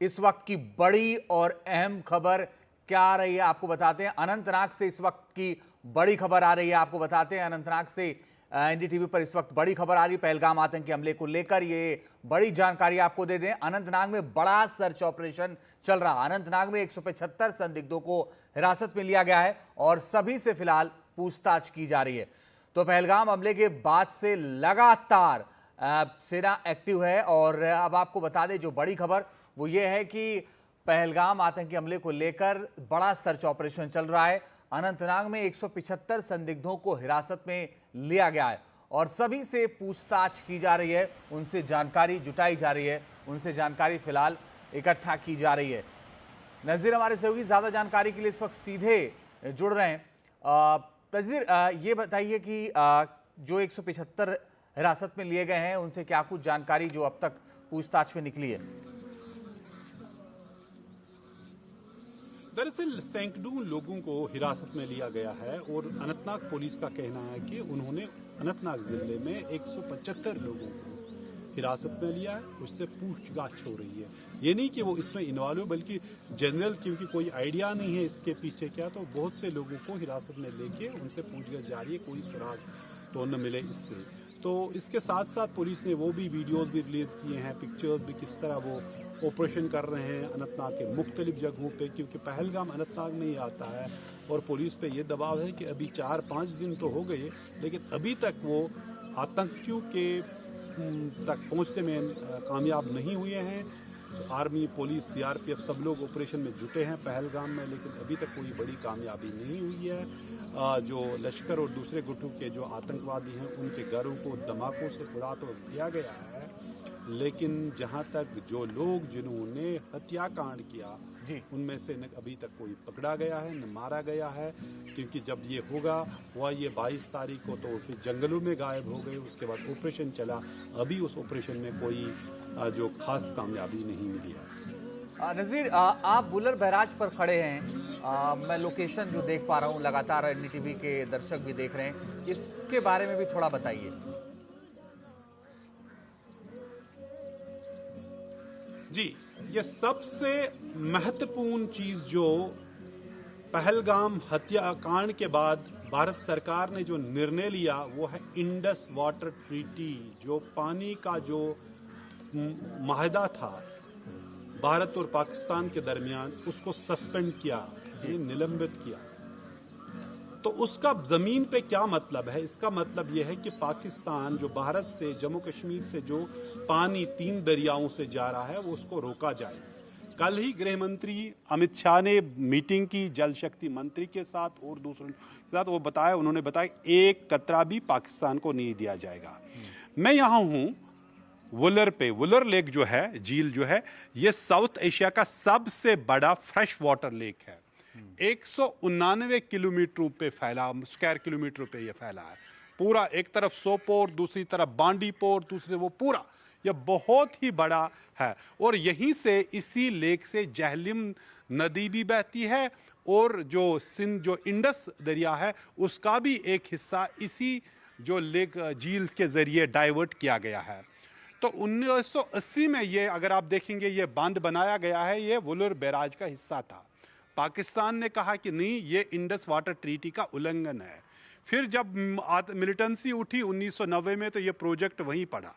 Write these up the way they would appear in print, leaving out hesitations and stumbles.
इस वक्त की बड़ी और अहम खबर क्या आ रही है आपको बताते हैं। अनंतनाग से इस वक्त की बड़ी खबर आ रही है, आपको बताते हैं। अनंतनाग से एनडीटीवी पर इस वक्त बड़ी खबर आ रही है पहलगाम आतंकी हमले को लेकर। ये बड़ी जानकारी आपको दे दें, अनंतनाग में बड़ा सर्च ऑपरेशन चल रहा। अनंतनाग में 175 संदिग्धों को हिरासत में लिया गया है और सभी से फिलहाल पूछताछ की जा रही है। तो पहलगाम हमले के बाद से लगातार सेना एक्टिव है और अब आपको बता दें जो बड़ी खबर वो ये है कि पहलगाम आतंकी हमले को लेकर बड़ा सर्च ऑपरेशन चल रहा है। अनंतनाग में 175 संदिग्धों को हिरासत में लिया गया है और सभी से पूछताछ की जा रही है, उनसे जानकारी जुटाई जा रही है, उनसे जानकारी फिलहाल इकट्ठा की जा रही है। नज़ीर हमारे सहयोगी ज्यादा जानकारी के लिए इस वक्त सीधे जुड़ रहे हैं। नज़ीर, ये बताइए कि जो 175 हिरासत में लिए गए हैं उनसे क्या कुछ जानकारी जो अब तक पूछताछ में निकली है? दरअसल सैकड़ों लोगों को हिरासत में लिया गया है और अनंतनाग पुलिस का कहना है कि उन्होंने अनंतनाग जिले में 175 लोगों को हिरासत में लिया है, उससे पूछताछ हो रही है। ये नहीं कि वो इसमें इन्वॉल्व हो, बल्कि जनरल क्योंकि कोई आइडिया नहीं है इसके पीछे क्या, तो बहुत से लोगों को हिरासत में लेके उनसे पूछताछ जारी है, कोई सुराग तो न मिले इससे। तो इसके साथ साथ पुलिस ने वो भी वीडियोस भी रिलीज़ किए हैं, पिक्चर्स भी, किस तरह वो ऑपरेशन कर रहे हैं अनंतनाग के मुख्तलिफ जगहों पे, क्योंकि पहलगाम अनंतनाग में ही आता है और पुलिस पे ये दबाव है कि अभी 4-5 दिन तो हो गए लेकिन अभी तक वो आतंकियों के तक पहुंचने में कामयाब नहीं हुए हैं। आर्मी, पुलिस, सीआरपीएफ सब लोग ऑपरेशन में जुटे हैं पहलगाम में, लेकिन अभी तक कोई बड़ी कामयाबी नहीं हुई है। जो लश्कर और दूसरे गुटों के जो आतंकवादी हैं उनके घरों को धमाकों से उड़ा तो दिया गया है, लेकिन जहां तक जो लोग जिन्होंने हत्याकांड किया उनमें से न अभी तक कोई पकड़ा गया है न मारा गया है, क्योंकि जब ये होगा हुआ ये 22 तारीख को तो फिर जंगलों में गायब हो गए, उसके बाद ऑपरेशन चला, अभी उस ऑपरेशन में कोई जो खास कामयाबी नहीं मिली है। नज़ीर, आप बुलर बैराज पर खड़े हैं, मैं लोकेशन जो देख पा रहा हूँ, लगातार एनडीटीवी के दर्शक भी देख रहे हैं, इसके बारे में भी थोड़ा बताइए। जी, ये सबसे महत्वपूर्ण चीज जो पहलगाम हत्याकांड के बाद भारत सरकार ने जो निर्णय लिया वो है इंडस वाटर ट्रीटी, जो पानी का जो माहदा था भारत और पाकिस्तान के दरमियान, उसको सस्पेंड किया, निलंबित किया। तो उसका जमीन पे क्या मतलब है? इसका मतलब यह है कि पाकिस्तान जो भारत से, जम्मू कश्मीर से जो पानी 3 दरियाओं से जा रहा है वो उसको रोका जाए। कल ही गृह मंत्री अमित शाह ने मीटिंग की जल शक्ति मंत्री के साथ और दूसरों के साथ, वो बताया, उन्होंने बताया एक कतरा भी पाकिस्तान को नहीं दिया जाएगा। मैं यहाँ हूँ वुलर पे, वुलर लेक जो है, झील जो है, ये साउथ एशिया का सबसे बड़ा फ्रेश वाटर लेक है। 189 किलोमीटरों पे फैला, स्क्वायर किलोमीटर पे ये फैला है पूरा। एक तरफ सोपोर, दूसरी तरफ बांडीपोर, दूसरे वो पूरा, ये बहुत ही बड़ा है। और यहीं से, इसी लेक से जहलिम नदी भी बहती है और जो सिंध, जो इंडस दरिया है, उसका भी एक हिस्सा इसी जो लेक झील के जरिए डाइवर्ट किया गया है। तो 1980 में ये, अगर आप देखेंगे, ये बांध बनाया गया है, ये वुलर बैराज का हिस्सा था। पाकिस्तान ने कहा कि नहीं, ये इंडस वाटर ट्रीटी का उल्लंघन है। फिर जब मिलिटेंसी उठी 1990 में तो ये प्रोजेक्ट वहीं पड़ा।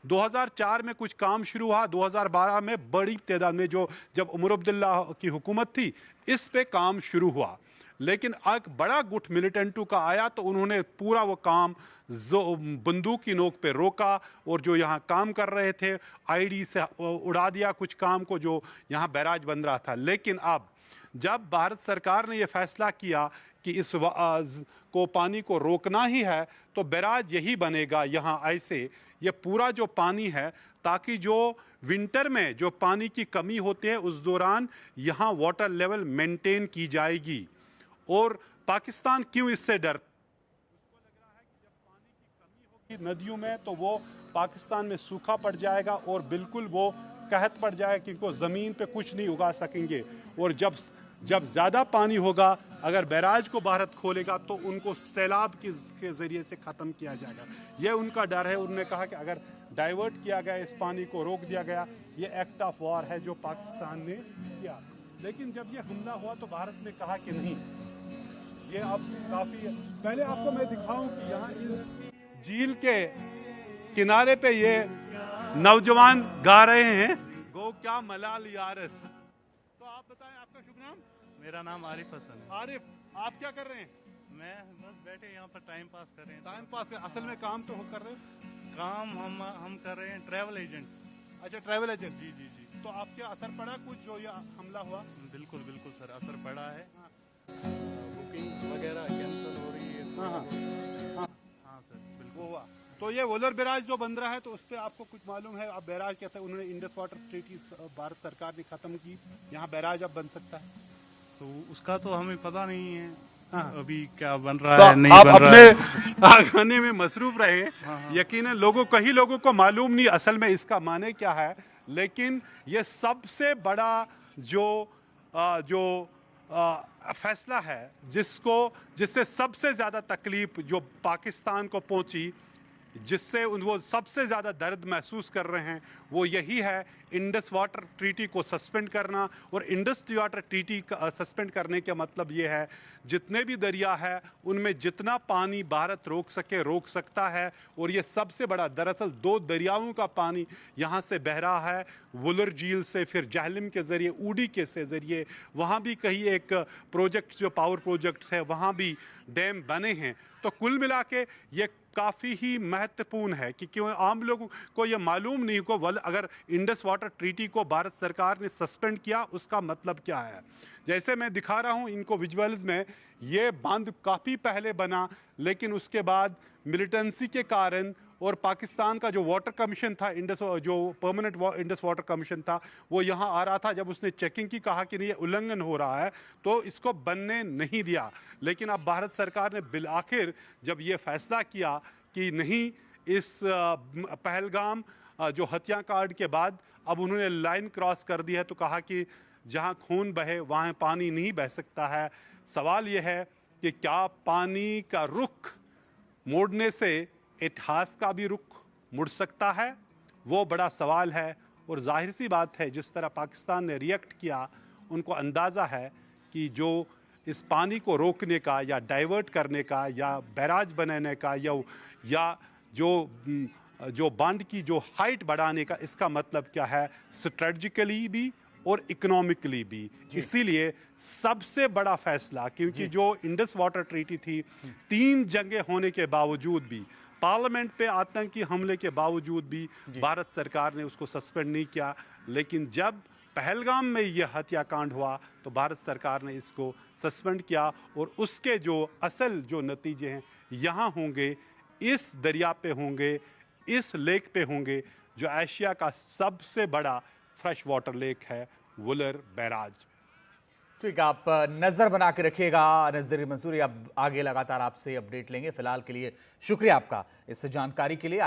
2004 में कुछ काम शुरू हुआ, 2012 में बड़ी तादाद में, जो जब उमर अब्दुल्ला की हुकूमत थी, इस पे काम शुरू हुआ। लेकिन एक बड़ा गुट मिलिटेंटों का आया तो उन्होंने पूरा वो काम बंदूक की नोक पे रोका और जो यहाँ काम कर रहे थे आईडी से उड़ा दिया कुछ काम को, जो यहाँ बैराज बन रहा था। लेकिन अब जब भारत सरकार ने यह फैसला किया कि इस को पानी को रोकना ही है, तो बैराज यही बनेगा यहाँ ऐसे, ये पूरा जो पानी है, ताकि जो विंटर में जो पानी की कमी होती है उस दौरान यहाँ वाटर लेवल मेंटेन की जाएगी। और पाकिस्तान क्यों इससे डर, उसको लग रहा है कि जब पानी की कमी होगी नदियों में तो वो पाकिस्तान में सूखा पड़ जाएगा और बिल्कुल वो कहत पड़ जाएगा, क्योंकि वो ज़मीन पे कुछ नहीं उगा सकेंगे। और जब ज़्यादा पानी होगा, अगर बैराज को भारत खोलेगा तो उनको सैलाब के ज़रिए से ख़त्म किया जाएगा। यह उनका डर है। उन्होंने कहा कि अगर डाइवर्ट किया गया, इस पानी को रोक दिया गया, ये एक्ट ऑफ वॉर है जो पाकिस्तान ने किया। लेकिन जब ये हमला हुआ तो भारत ने कहा कि नहीं, ये अब काफ़ी। पहले आपको मैं दिखाऊं कि यहाँ इस झील के किनारे पे ये नौजवान गा रहे हैं गो क्या मलाल यारस। तो आप बताएं आपका शुभ नाम? मेरा नाम आरिफ हसन है। आरिफ, आप क्या कर रहे हैं? मैं बस बैठे यहाँ पर टाइम पास कर रहे हैं। टाइम पास असल में काम तो कर रहे हैं? काम हम कर रहे हैं ट्रैवल एजेंट। अच्छा, ट्रैवल एजेंट। जी जी जी। तो आपके असर पड़ा कुछ जो ये हमला हुआ? बिल्कुल बिल्कुल सर, असर पड़ा है। हाँ। बुकिंग्स वगैरह कैंसिल हो रही है। हाँ हाँ हाँ सर बिल्कुल। वो हुआ। तो ये वोलर बैराज जो बन रहा है तो उस पर आपको कुछ मालूम है? आप बैराज कहते हैं, उन्होंने इंडस वाटर ट्रीटी भारत सरकार ने खत्म की, यहाँ बैराज अब बन सकता है। तो उसका तो हमें पता नहीं है हाँ। अभी क्या बन रहा तो है नहीं आप बन रहा है। अपने गाने में मसरूफ रहे। हाँ। यकीनन कई लोगों को मालूम नहीं असल में इसका माने क्या है, लेकिन ये सबसे बड़ा जो फैसला है जिससे सबसे ज़्यादा तकलीफ जो पाकिस्तान को पहुंची, जिससे वो सबसे ज़्यादा दर्द महसूस कर रहे हैं, वो यही है इंडस वाटर ट्रीटी को सस्पेंड करना। और इंडस वाटर ट्रीटी का सस्पेंड करने का मतलब ये है जितने भी दरिया है उनमें जितना पानी भारत रोक सकता है। और ये सबसे बड़ा, दरअसल 2 दरियाओं का पानी यहाँ से बह रहा है, वुलर झील से, फिर जहलम के ज़रिए, ऊडी के से ज़रिए, वहाँ भी कहीं एक प्रोजेक्ट जो पावर प्रोजेक्ट्स है वहाँ भी डैम बने हैं। तो कुल मिला के ये काफ़ी ही महत्वपूर्ण है कि क्यों आम लोगों को ये मालूम नहीं को अगर इंडस वाटर ट्रीटी को भारत सरकार ने सस्पेंड किया उसका मतलब क्या है। जैसे मैं दिखा रहा हूँ इनको विजुअल्स में, ये बांध काफ़ी पहले बना, लेकिन उसके बाद मिलिटेंसी के कारण और पाकिस्तान का जो वाटर कमीशन था, जो परमानेंट इंडस वाटर कमीशन था, वो यहाँ आ रहा था। जब उसने चेकिंग की, कहा कि नहीं ये उल्लंघन हो रहा है, तो इसको बनने नहीं दिया। लेकिन अब भारत सरकार ने बिल आखिर जब ये फैसला किया कि नहीं, इस पहलगाम जो हत्याकांड के बाद अब उन्होंने लाइन क्रॉस कर दी है, तो कहा कि जहाँ खून बहे वहाँ पानी नहीं बह सकता है। सवाल ये है कि क्या पानी का रुख मोड़ने से इतिहास का भी रुख मुड़ सकता है? वो बड़ा सवाल है। और जाहिर सी बात है, जिस तरह पाकिस्तान ने रिएक्ट किया, उनको अंदाज़ा है कि जो इस पानी को रोकने का या डाइवर्ट करने का या बैराज बनाने का या जो बांध की जो हाइट बढ़ाने का, इसका मतलब क्या है स्ट्रेटजिकली भी और इकोनॉमिकली भी। इसीलिए सबसे बड़ा फैसला, क्योंकि जो इंडस वाटर ट्रीटी थी, 3 जंगें होने के बावजूद भी, पार्लियामेंट पे आतंकी हमले के बावजूद भी भारत सरकार ने उसको सस्पेंड नहीं किया। लेकिन जब पहलगाम में यह हत्याकांड हुआ तो भारत सरकार ने इसको सस्पेंड किया। और उसके जो असल जो नतीजे हैं यहाँ होंगे, इस दरिया पे होंगे, इस लेक पे होंगे, जो एशिया का सबसे बड़ा फ्रेश वाटर लेक है, वुलर बैराज। ठीक है, आप नजर बना के रखिएगा नजर मंसूरी। अब आगे लगातार आपसे अपडेट लेंगे। फिलहाल के लिए शुक्रिया आपका इस जानकारी के लिए।